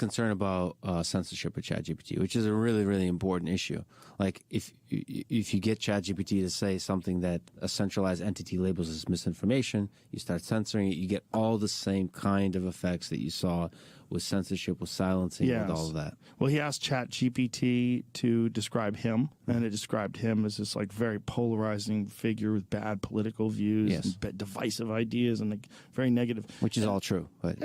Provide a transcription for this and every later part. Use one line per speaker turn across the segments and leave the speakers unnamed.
concern about censorship with ChatGPT, which is a really, really important issue. Like if you get ChatGPT to say something that a centralized entity labels as misinformation, you start censoring it, you get all the same kind of effects that you saw with censorship, with silencing, with all of that.
Well, he asked ChatGPT to describe him, and it described him as this like very polarizing figure with bad political views and divisive ideas and like very negative.
Which is all true. But,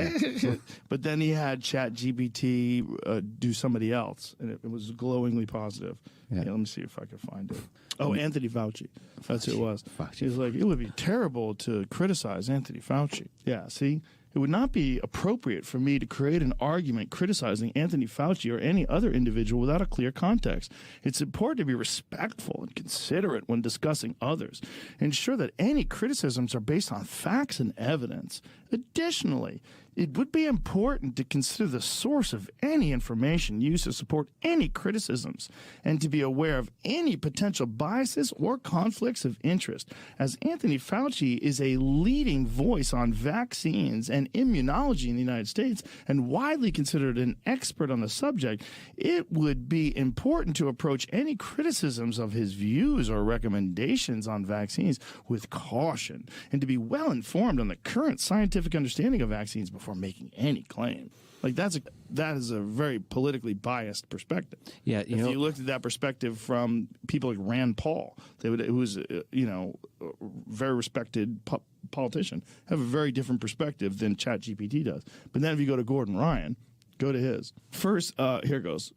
but then he had ChatGPT do somebody else, and it was glowingly positive. Yeah. Let me see if I can find it. Oh, Anthony Fauci. That's who it was. He was like, it would be terrible to criticize Anthony Fauci. Yeah, see? It would not be appropriate for me to create an argument criticizing Anthony Fauci or any other individual without a clear context. It's important to be respectful and considerate when discussing others. Ensure that any criticisms are based on facts and evidence. Additionally, it would be important to consider the source of any information used to support any criticisms and to be aware of any potential biases or conflicts of interest. As Anthony Fauci is a leading voice on vaccines and immunology in the United States and widely considered an expert on the subject, it would be important to approach any criticisms of his views or recommendations on vaccines with caution and to be well informed on the current scientific understanding of vaccines before making any claim. Like that is a very politically biased perspective.
Yeah,
if you looked at that perspective from people like Rand Paul, who was a very respected politician, have a very different perspective than ChatGPT does. But then if you go to Gordon Ryan, go to his. First, here goes.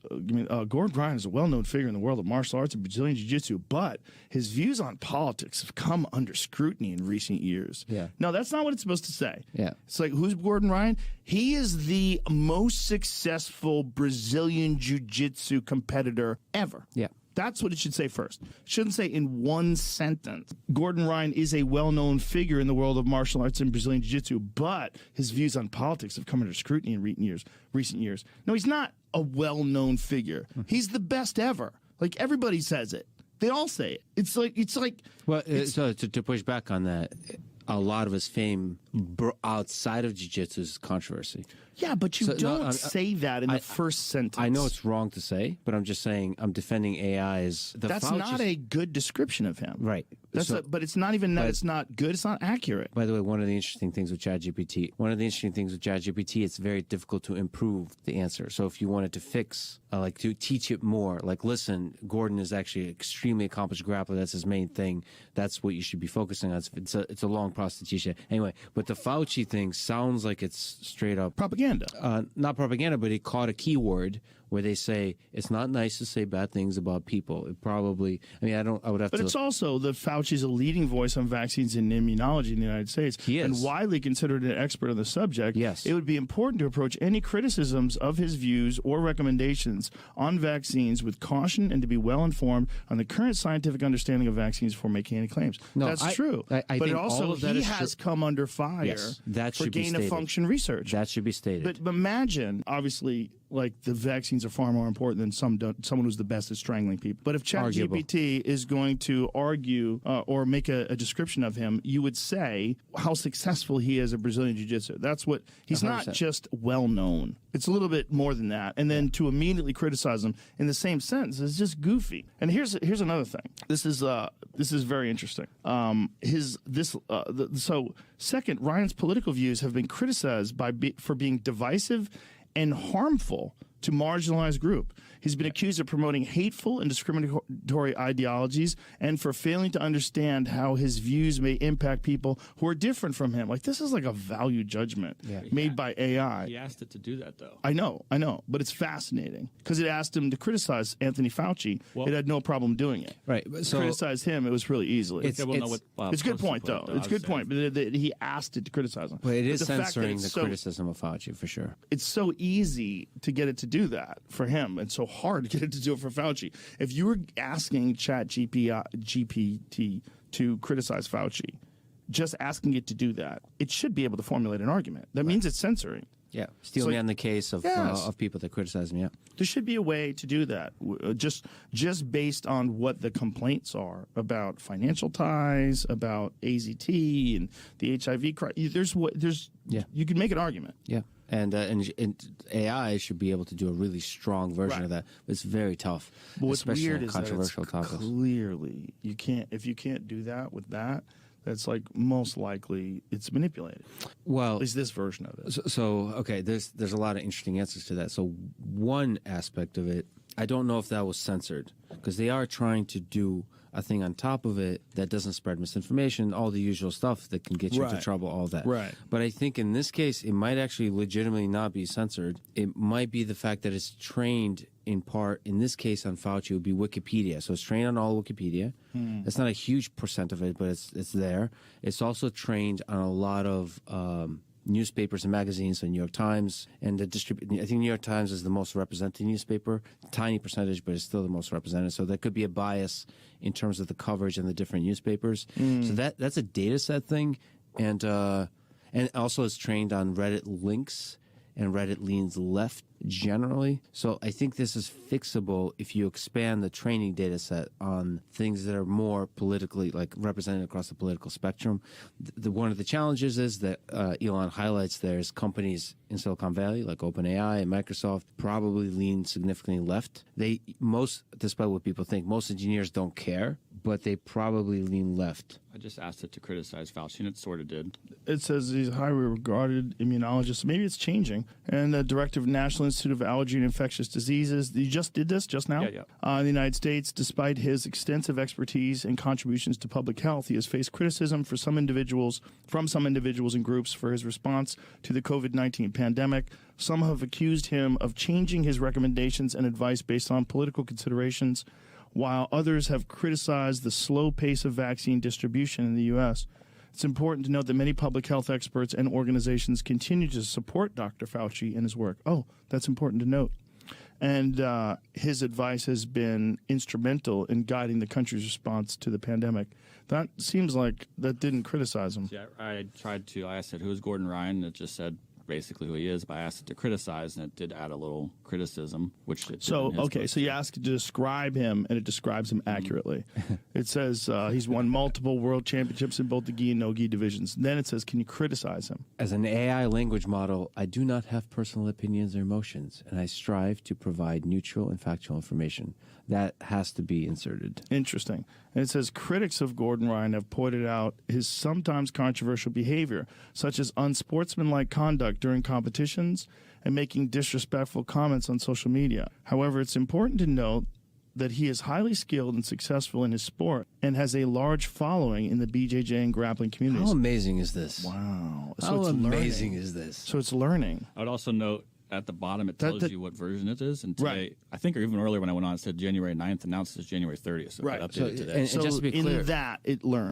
Gordon Ryan is a well-known figure in the world of martial arts and Brazilian Jiu-Jitsu, but his views on politics have come under scrutiny in recent years.
Yeah.
No, that's not what it's supposed to say.
Yeah.
It's like, who's Gordon Ryan? He is the most successful Brazilian Jiu-Jitsu competitor ever.
Yeah.
That's what it should say first. It shouldn't say in one sentence. Gordon Ryan is a well-known figure in the world of martial arts and Brazilian Jiu-Jitsu, but his views on politics have come under scrutiny in recent years. No, he's not a well-known figure. He's the best ever. Like, everybody says it. They all say it. It's like.
Well, so to push back on that, a lot of his fame outside of jiu-jitsu is controversy.
Yeah, but you don't say that in the first sentence.
I know it's wrong to say, but I'm just saying I'm defending AI as the
That's not a good description of him.
Right.
But it's not even that it's not good. It's not accurate.
By the way, one of the interesting things with ChatGPT, it's very difficult to improve the answer. So if you wanted to fix, to teach it more, like, listen, Gordon is actually an extremely accomplished grappler. That's his main thing. That's what you should be focusing on. It's a long process to teach it. Anyway, but the Fauci thing sounds like it's straight up
propaganda.
Not propaganda, but he caught a keyword where they say it's not nice to say bad things about people. It probably, I would have to.
But it's also that Fauci's a leading voice on vaccines and immunology in the United States.
He is.
And widely considered an expert on the subject.
Yes.
It would be important to approach any criticisms of his views or recommendations on vaccines with caution and to be well informed on the current scientific understanding of vaccines before making any claims.
No,
that's true.
I
but
think
also,
all of that
he
is
has
true.
come under fire
Yes, that
for
should be stated.
gain-of-function research.
That should be stated.
But imagine, obviously, like, the vaccines are far more important than someone who's the best at strangling people. But if ChatGPT is going to argue or make a description of him, you would say how successful he is at Brazilian Jiu-Jitsu. That's what he's 100%. Not just well-known. It's a little bit more than that. And then to immediately criticize him in the same sentence is just goofy. And here's another thing. This is very interesting. So second, Ryan's political views have been criticized for being divisive and harmful to marginalized group. He's been accused of promoting hateful and discriminatory ideologies and for failing to understand how his views may impact people who are different from him. Like, this is like a value judgment made by AI.
He asked it to do that, though.
I know, but it's fascinating because it asked him to criticize Anthony Fauci. It had no problem doing it.
Right. So
criticize him, it was really easily.
It's a
good point, though. It's a good point, but he asked it to criticize him.
But it is censoring the criticism of Fauci, for sure.
It's so easy to get it to do that for him and so hard to get it to do it for Fauci. If you were asking ChatGPT to criticize Fauci, just asking it to do that, it should be able to formulate an argument. That means it's censoring.
Yeah, steal me on the case of people that criticize me. Yeah,
there should be a way to do that, just based on what the complaints are about financial ties, about AZT and the HIV crisis. You can make an argument.
Yeah. And AI should be able to do a really strong version of that. But it's very tough,
but what's
especially
weird
on
is that
controversial
it's
topics.
clearly you can't if you can't do that with that. That's like most likely it's manipulated.
Well,
at least this version of it.
So okay, there's a lot of interesting answers to that. So one aspect of it, I don't know if that was censored because they are trying to do a thing on top of it that doesn't spread misinformation, all the usual stuff that can get you into trouble, all that.
Right.
But I think in this case, it might actually legitimately not be censored. It might be the fact that it's trained in part, in this case on Fauci, it would be Wikipedia. So it's trained on all Wikipedia. It's not a huge percent of it, but it's there. It's also trained on a lot of newspapers and magazines, so New York Times, and I think New York Times is the most represented newspaper, tiny percentage, but it's still the most represented. So there could be a bias in terms of the coverage in the different newspapers. So that's a data set thing, and also it's trained on Reddit links, and Reddit leans left generally. So I think this is fixable if you expand the training data set on things that are more politically, like represented across the political spectrum. One of the challenges is that Elon highlights there's companies in Silicon Valley like OpenAI and Microsoft probably lean significantly left. Despite what people think, most engineers don't care, but they probably lean left.
I just asked it to criticize Fauci, and it sort of did.
It says he's a highly regarded immunologist. Maybe it's changing. And the director of National Institute of Allergy and Infectious Diseases. You just did this just now?
Yeah.
In the United States, despite his extensive expertise and contributions to public health, he has faced criticism from some individuals and groups for his response to the COVID-19 pandemic. Some have accused him of changing his recommendations and advice based on political considerations, while others have criticized the slow pace of vaccine distribution in the U.S. It's important to note that many public health experts and organizations continue to support Dr. Fauci and his work. Oh, that's important to note. And his advice has been instrumental in guiding the country's response to the pandemic. That seems like that didn't criticize him.
Yeah, I said, who is Gordon Ryan? It just said basically who he is, but I asked it to criticize, and it did add a little criticism, which it
so you ask it to describe him, and it describes him accurately. It says he's won multiple world championships in both the gi and no gi divisions. Then it says, can you criticize him?
As an AI language model, I do not have personal opinions or emotions, and I strive to provide neutral and factual information. That has to be inserted.
Interesting. And it says critics of Gordon Ryan have pointed out his sometimes controversial behavior, such as unsportsmanlike conduct during competitions and making disrespectful comments on social media. However, it's important to note that he is highly skilled and successful in his sport and has a large following in the BJJ and grappling communities.
How amazing is this?
Wow. So
How
it's
amazing
learning.
is this?
So it's learning.
I would also note at the bottom it tells you what version it is. And today, I think, or even earlier when I went on, it said January 9th. Announced as January 30th. So I updated it today.
And just to be clear,
in that, it learned.